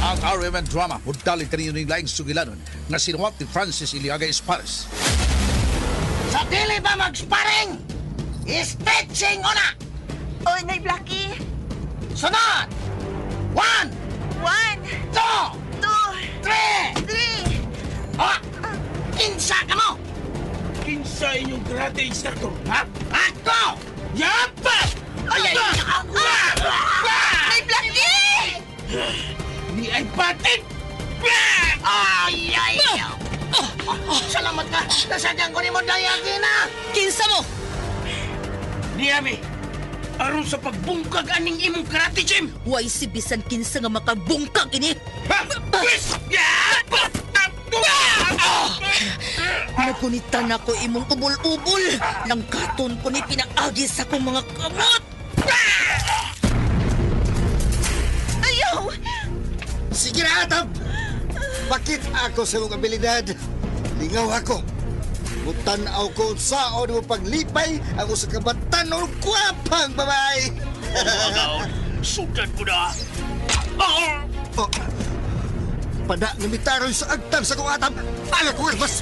Ang RMN drama hudali kaniyo ning laing sugilanon nga sinuwat ni Francis Iliaga Espares. Sa dili ba mag-sparring? Stretching una! Oy, Nay Blackie. Sunod! 1, 1, 2, 2, 3! 3. O! Kinsa ka mo! Kinsa inyong karate instructor, ha? Ako! Yapa! Ay! Nay Blackie! Ni ay patin! Ay! Ay! Salamat ka! Nasadyang ko ni mo dayagi na! Kinsa mo? Ni Ami, aron sa pagbungkag aning imong karate gym! Way si bisan kinsa nga makabungkag ini. Ha? Pwes! Yapa! Nagunitan ako imong ubol-ubol. Nang katon ko ni pinag-agi sa akong mga kamot. Ayaw! Sige na, Atam! Bakit ako sa mong abilidad? Lingaw ako. Mutanaw ko saan mo paglipay ang usa ka batan-ong kwapang babae. Sudan ko na! Oh, pada namitaroy sa agtan sa kong Atam. Ala ko, mas...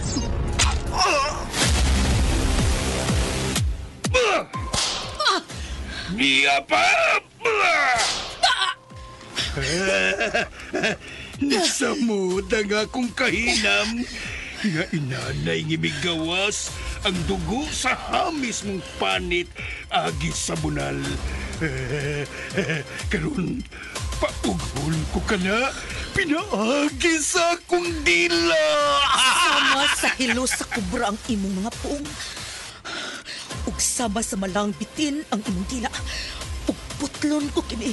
Niya pa! Nasamod ang akong kahinam. Nga inanay ngimigawas ang dugo sa hamis mong panit agi sa bunal. Karon, paugol ko ka na. Pinaagi sa akong dila. Sama sa hilo sa kubra ang imong mga puong. Ug sama sa malang bitin ang imong dila. Ug putlon ko kini.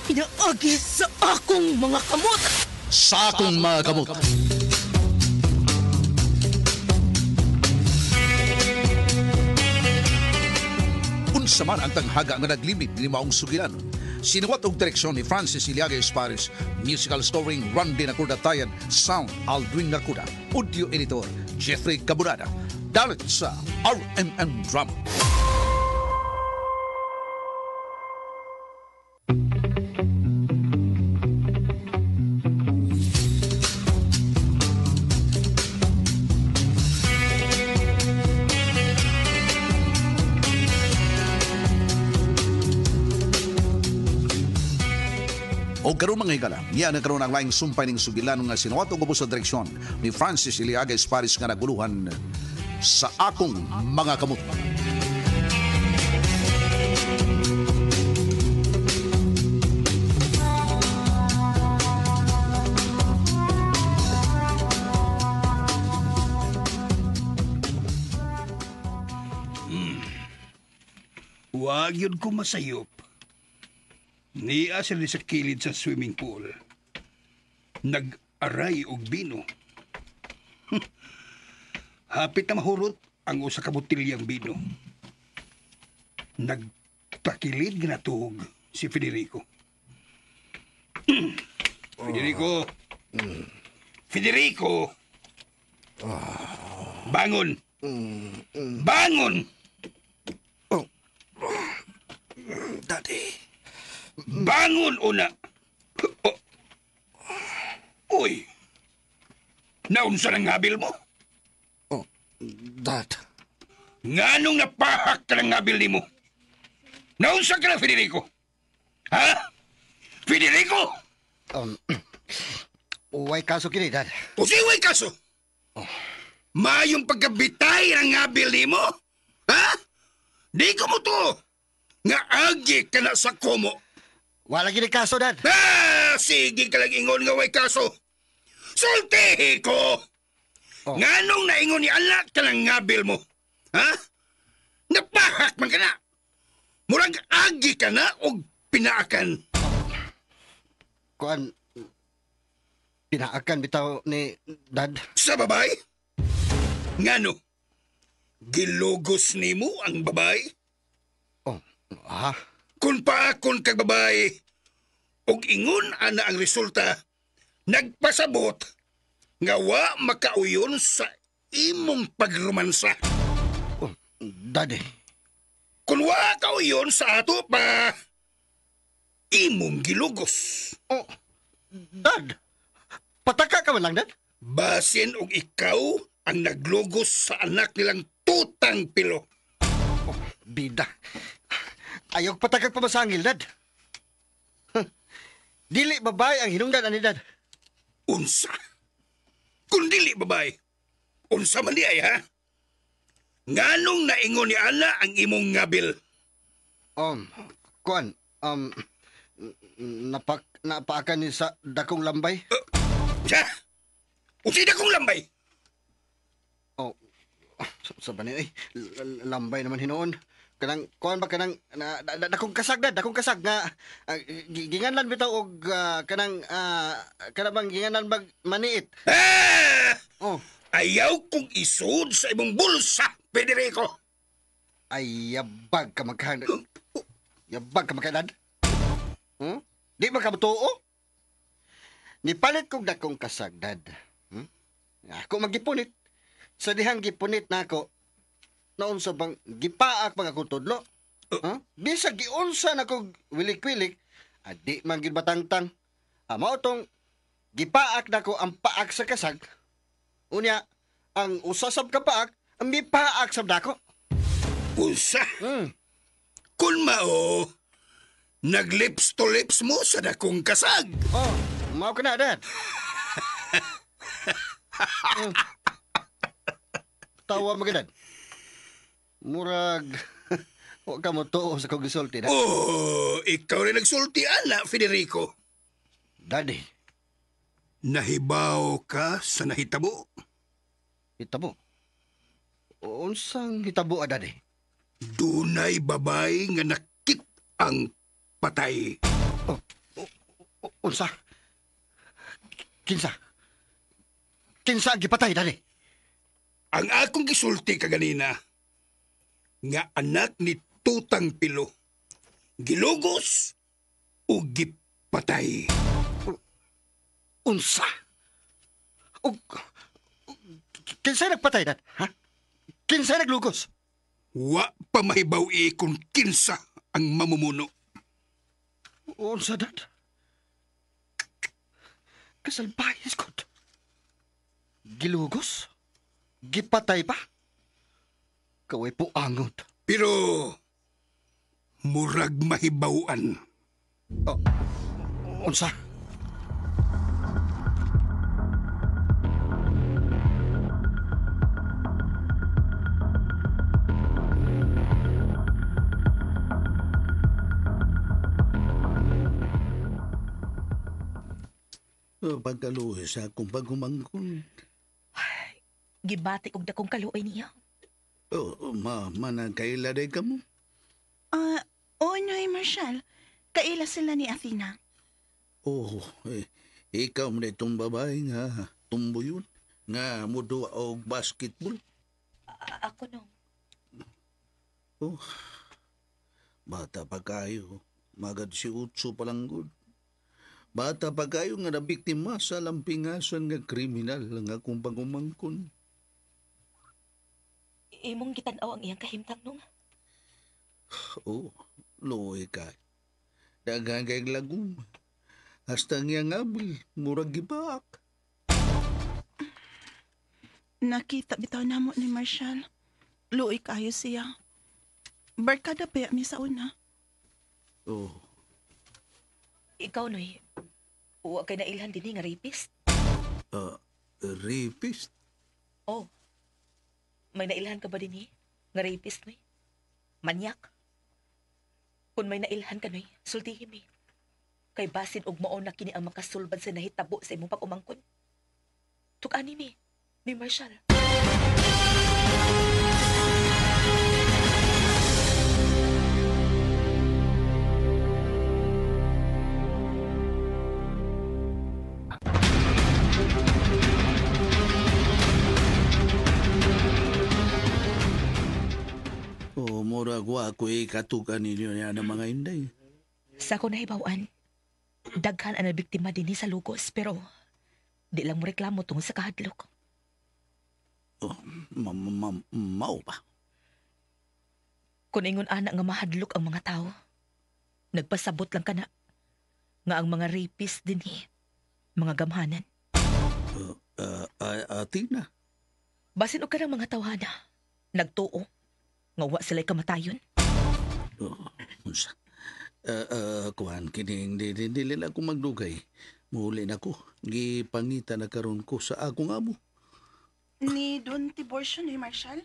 Pinaagi sa akong mga kamot. Sa akong mga kamot. Unsa man ang tanghaga nga naglimit ni maong sugilanon. Sinuwat og direksyon ni Francis Iliaga Espares, musical scoring Randy Nakuda Tayan, sound Aldwin Nakuda, audio editor Jeffrey Cabunada. Dalit sa RMN Drama. O karon mga higala, niya nagkaroon ang laing sumpay ng sugilan nga sinuwat og ubos sa direksyon ni Francis Iliaga Espares nga naguluhan sa akong mga kamot. Huwag yun ko masayop. Niya sila sa kilid sa swimming pool. Nag-aray og bino. Hapit na mahurot ang usa ka botilyang bino. Nagpakilid ginatuhog si Federico. Federico! Federico! Bangon! Bangon! Daddy. Bangon una! Oh. Uy! Naunsa ng ngabil mo? Oh, Dad. Nganong napahak ka ng ngabil ni mo? Naunsa ka na, Federico? Ha? Federico? Uway kaso kini, Dad. O siway kaso? Mayong pagkabitay ng ngabil ni mo? Ha? Di ko mo to! Nga agi ka na sa komo. Wala gini kaso, Dad. Sige ka lang ingon nga way kaso. Sultihi ko! Oh. Nganong naingon ni anak ka ng ngabil mo? Ha? Napahak man ka na. Murag agi ka na o pinaakan. Kuan, pinaakan bitaw ni Dad. Sa babay? Ngano? Gilugos ni mo ang babay? Oh, ha? Kung paakon kag babay, og ingon ana ang resulta, nagpasabot nga wa makauyon sa imong pagromansa. Oh, Daddy. Kung wa kauyon sa ato pa, imong gilugos. Oh, Dad, pataka ka man lang, Dad? Basin og ikaw ang naglugos sa anak nilang tutang pilo. Bida. Ayaw patakag pa masangil, Dad. Dili babay ang hinungdan ani, Dad. Unsa? Kung dili babay, unsa man di ay ha? Nganong naingon ni Ana ang imong ngabil? Kuan, napaakan ni sa dakong lambay. Siya? Unsay dakong lambay? Oh, sa bani, lambay naman hinoon. Kanang, kuan ba kanang, dakong kasag, Dad, dakong kasag nga, ginganlan bitaw og, kanang bang ginganlan bag maniit. Ah! Oh, Ayaw kong isud sa imong bulsa, Federico. ay yabag ka magkahanda. Yabag ka magkahanda. Di ba ka matuo? Nipalit kong dakong kasag, Dad. Ako magipunit. Sa dihang gipunit na ako, naon sa bang gipaak mga akong tudlo. Bisa giunsa na kong wilik-wilik, adi man gid batangtang. Mao tong gipaak na ko ang paak sa kasag. Unya, ang usasab ka paak, ang mipaak sab dako. Unsa? Kung mao, naglips to lips mo sa dakong kasag. Oh, mao ka na, Dad. Tawa mo ka, Dad. Murag, huwag ka mo tuo sa kong gisulti, Dad. Oh, ikaw rin nagsulti, Ana, Federico. Daddy, Nahibaw ka sa nahitabo. hitabo. Unsang hitabo, Daddy? Dunay babay nga nakit ang patay. Unsa? Kinsa? Kinsa ang gipatay, Daddy? Ang akong gisulti kaganina, nga anak ni Tutang Pilo, gilugos o gipatay. Unsa? Kinsa nagpatay, Dad? Ha? Kinsa naglugos? Wa pa mahibaw kung kinsa ang mamumuno. Unsa, Dad? Kasalbayis ko. Gilugos? Gipatay pa? Kaway po angot. Pero murag mahibawan. Unsa? Pagkaluhi sa akong pagkumangkon. Gibati og dakong kaluoy niya. Managkaila day ka mo. Noy, Marshall. Kaila sila ni Athena. Ikaw mo na itong babae nga tumboyon. Nga muduwa og basketball. Ako no. Bata pa kayo. Magad si Utso palang good. Bata pa kayo nga nabiktima sa lampingasan nga kriminal nga akong pagkumangkon. Imong gitanaw ang iyang kahimtang nung. Luoy ka. Daghang kay lagum. Hasta nga ngabil, murag gibaak. Nakita bitaw namo ni Marshall. Luoy kayo siya. Barkada pa mi sa una. Ikaw noy. Uwa kay nailhan din nga rapist. Rapist? May nailhan ka ba din nga rapist noy? Manyak? Kung may nailhan ka noy, sultihin mi. Kay basin og mao na kini ang makasulbad sa nahitabo sa imong pag-umangkon. Tukani mi, ni Marshall. Murag wa ko katukan ninyo niya ng mga inday. Sa ako nahibawan, daghan ang nabiktima din sa lugos, pero di lang mo reklamo tungkol sa kahadlok. Mao ba? Kung ingon anak nga mahadlok ang mga tao, nagpasabot lang ka na nga ang mga rapist din mga gamhanan. Athena, Basin og kanang mga tawhana, nagtuo, nga wa sila'y kamatayon. unsa? Kuhan, kining dili na ako magdugay. Muli na ko, gipangita na karon ko sa akong amo. Ni Don Tiborcio ni Marshal?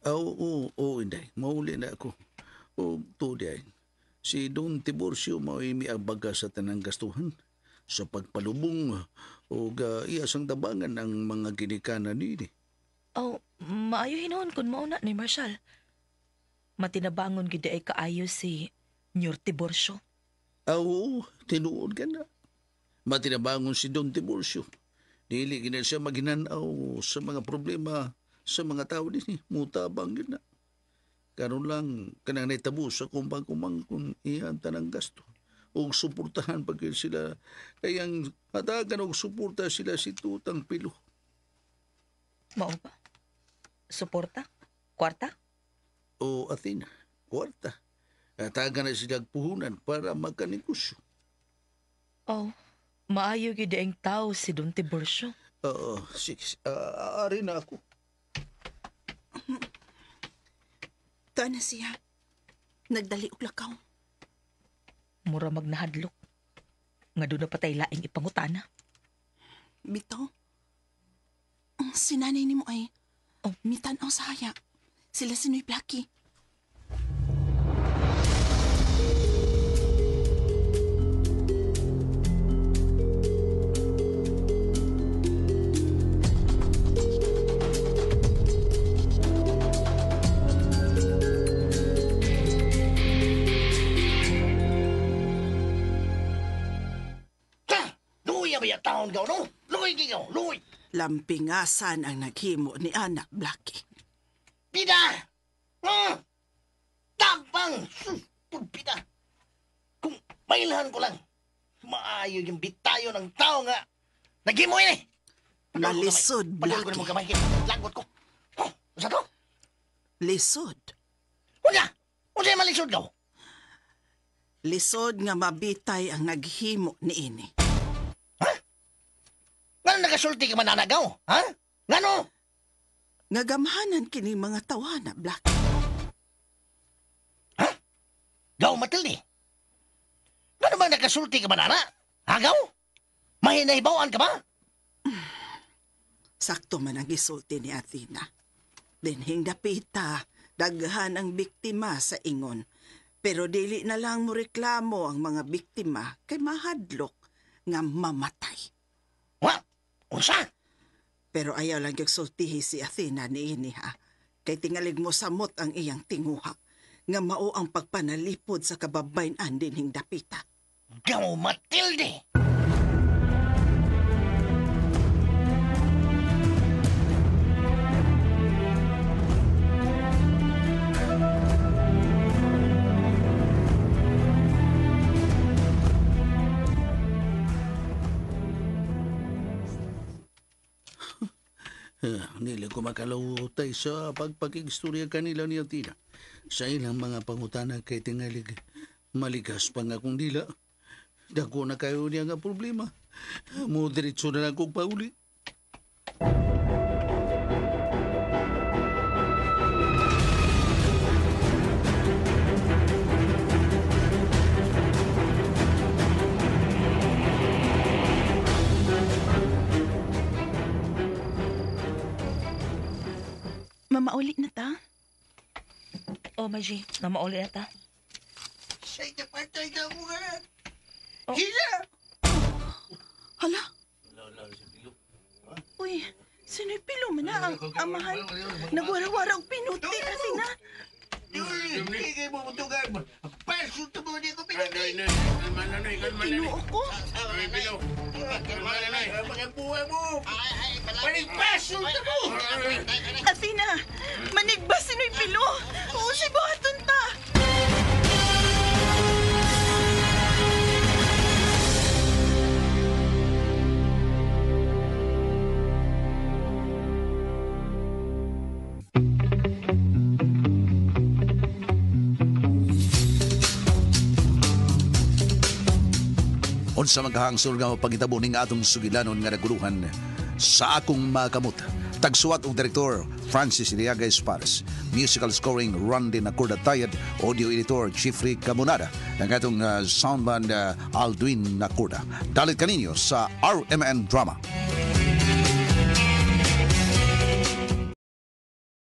Oo, inday. Mauli na ako. O, tuday. Si Don Tiborcio mao'y miabaga sa tanang gastuhan sa pagpalubong o iyasang tabangan ang mga ginikanan nini. Maayo hinuon kun mauna ni Marshal. Matinabangon gid ay kaayo si Nyor Tiborcio. Oo, tinuod ka na. Matinabangon si Don Tiborcio. Dili gina siya maghinanaw sa mga problema sa mga tao din. Mutabang gina. Karon lang kanang naitabo sa kumbang-kumbang kung iyan tanang gasto. O suportahan pag sila. Kayang hatagan o suporta sila si Tutang Pilo. Mao ba? Suporta? Kwarta? O Athena, kwarta. Hatagan na sila puhunan para magkanegosyo. Maayo gid ang tao si Don Tiborcio. Sige. Ari na ako. Tuan na siya. Nagdali og lakaw. Mura magnahadlok. Nga doon na patay laing ipangutana. Bitaw, si nanay ni mo ay mitanaw sa haya. Sila si Noy Blackie. Taon gaw, no? Luoy gigaw, luoy. Lampingasan ang naghimo ni anak Blackie. Pida! Tabang! Pida! Kung mailhan ko lang, maayo yung bitayo ng tao nga. Naghimo yun eh! Malisod, Padol ko na Blackie. mong kamay. Lagot ko. Sa to? Lisod. Una! Una yung malisod gaw. Lisod nga mabitay ang naghimo ni ini. Ngano nakasulti ka mananagaw? Ha? Ngano? Ngagamhanan kini mga tawana, Blackie. Ha? Gaw Matilde? Ngano ba nakasulti ka manana? Hagaw? Mahinahibawan ka ba? Sakto man ang gisulti ni Athena. Dinhing dapita, daghan ang biktima sa ingon. Pero dili na lang mo reklamo ang mga biktima kay mahadlok nga mamatay. Wa? Unsa? Pero ayaw lang yung sultihi si Athena ni ini ha. Kay tingalig mo samot ang iyang tinguha. Nga mao ang pagpanalipod sa kababayan dinhing dapita. Gaw Matilde! Nila ko makalawutay sa pagpakigstorya kanila ni Athena. Sa ilang mga pangutana kay tingalig maligas pa nga kung dila. Dako na kayo niya nga problema. Mo diretso na lang kong pauli. Mamauli na ta? Maji, nga mauli na ta. Sa'y kapatay ka mo nga. Oh. Hila! Hala? Uy, sino'y pilo man na ang amahan? Nagwara-wara og pinuti, Athena. Hindi kayo mamutugan. Paso ito mo, hindi ko pinagay. Tinuo ko. Mga buhay mo. Paligpaso ito mo. Athena, manigba sino'y pilo. Oo, si buhaton ta. Unsa magkahangsor nga pagitabo ning atong sugilanon nga naguluhan sa akong makamot. Tagsuwat og direktor Francis Iliaga Espares, musical scoring Randy Nakurda-Tayad, audio editor Jeffrey Camonada, ang atong soundman Aldwin Nakurda. Dalit kaninyo sa RMN Drama.